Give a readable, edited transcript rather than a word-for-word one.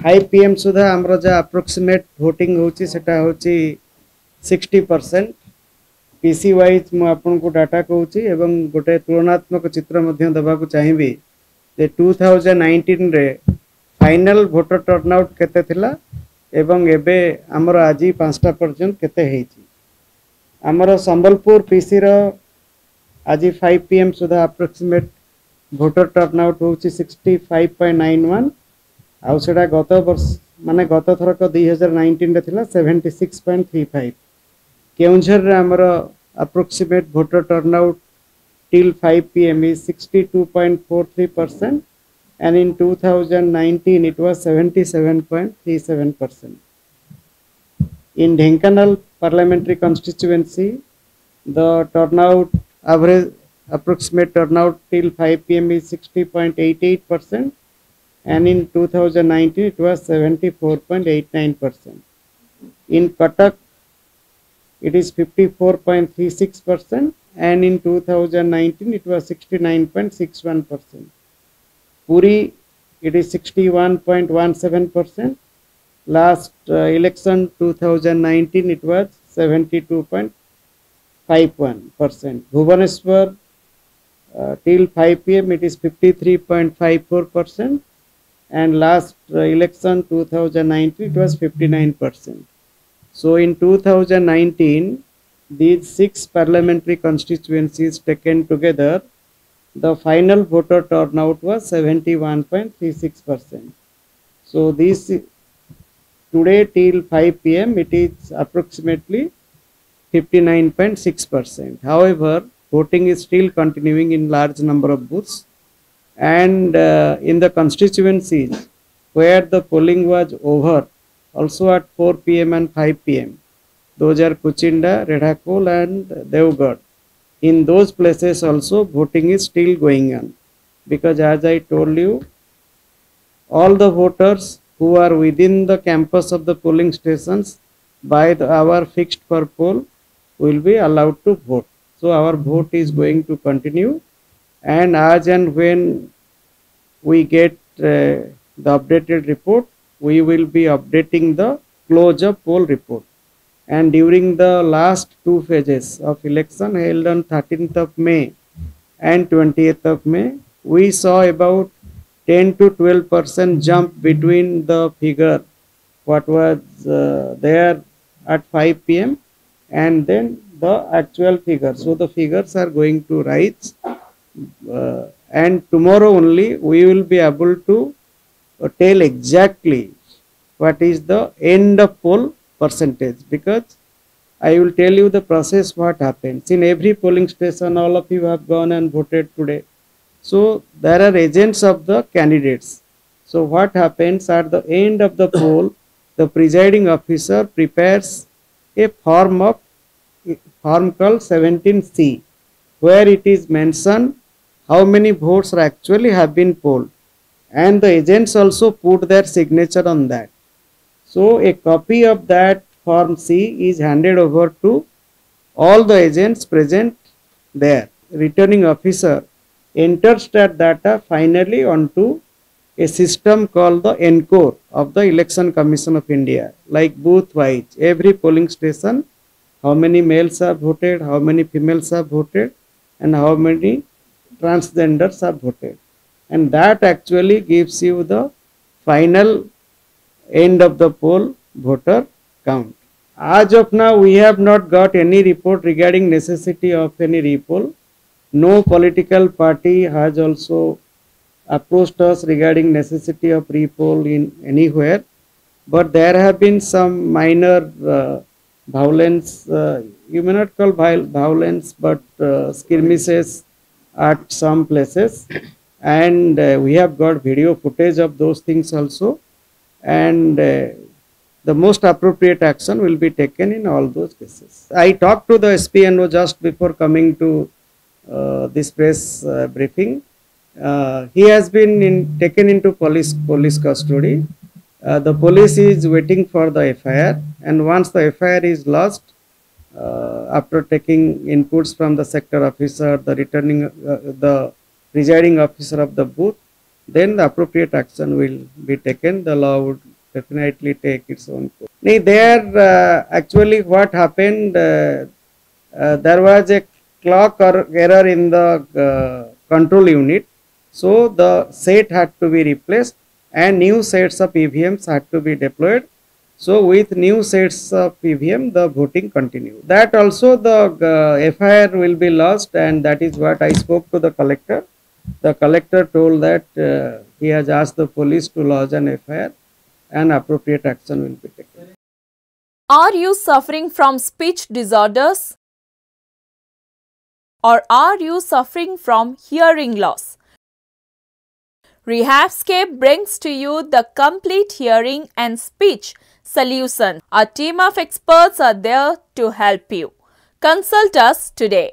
5 PM सुधा आमर जो approximate voting होची सेटा होची 60%। पीसी वाइज मु आपन को डाटा कहूची एवं गोटे तुलनात्मक चित्र मध्य दबा को चाहिबी जे 2019 रे फाइनल वोटर टर्नआउट केते थिला एवं एबे आमर आज 5टा पर्यंत केते हेची। आमर संबलपुर पीसी रो आज 5 PM सुधा अप्रोक्सीमेट वोटर टर्नआउट होची 65.91 आउ सेटा गत वर्ष माने गत थरक 2019 रे थिला 76.35। केउंझर रे हमर approximate voter turnout till 5 PM is 62.43% and in 2019 it was 77.37%. In Dhenkanal parliamentary constituency the turnout average approximate turnout till 5 PM is 60.88% and in 2019 it was 74.89%. In Cuttack it is 54.36% and in 2019 it was 69.61%. Puri it is 61.17%. Last election 2019 it was 72.51%. Bhubaneswar till 5 PM it is 53.54% and last election 2019 it was 59%. So in 2019 these 6 parliamentary constituencies taken together the final voter turnout was 71.36%. So this today till 5 PM it is approximately 59.6%. However, voting is still continuing in large number of booths and in the constituencies where the polling was over also at 4 PM and 5 PM. Those are Kuchinda, Redhakul and Devgarh. In those places also voting is still going on because as I told you all the voters who are within the campus of the polling stations by the hour fixed per poll will be allowed to vote. So our vote is going to continue and as and when we get the updated report we will be updating the close of poll report. And during the last 2 phases of election held on 13th of May and 20th of May, we saw about 10 to 12% jump between the figure what was there at 5 PM and then the actual figure. So the figures are going to rise and tomorrow only we will be able to tell exactly what is the end of poll percentage because I will tell you the process what happens. In every polling station all of you have gone and voted today. So there are agents of the candidates. So what happens at the end of the poll the presiding officer prepares a form called 17C where it is mentioned how many votes actually have been polled and the agents also put their signature on that. So a copy of that form C is handed over to all the agents present there. Returning officer enters that data finally onto a system called the ENCORE of the Election Commission of India, like booth wise every polling station how many males have voted, how many females have voted and how many transgenders have voted, and that actually gives you the final end of the poll voter count. As of now we have not got any report regarding necessity of any repoll. No political party has also approached us regarding necessity of repoll in anywhere, but there have been some minor violence, you may not call violence but skirmishes at some places and we have got video footage of those things also. And the most appropriate action will be taken in all those cases. I talked to the SPNO just before coming to this press briefing. He has been taken into police custody. The police is waiting for the FIR and once the FIR is lodged after taking inputs from the sector officer, the presiding officer of the booth, then the appropriate action will be taken. The law would definitely take its own course. There actually what happened, there was a clock or error in the control unit, so the set had to be replaced and new sets of EVMs had to be deployed. So with new sets of EVM, the voting continued. That also the FIR will be lost, and that is what I spoke to the collector. The collector told that he has asked the police to lodge an FIR and appropriate action will be taken. Are you suffering from speech disorders? Or are you suffering from hearing loss? Rehabscape brings to you the complete hearing and speech solution. A team of experts are there to help you. Consult us today.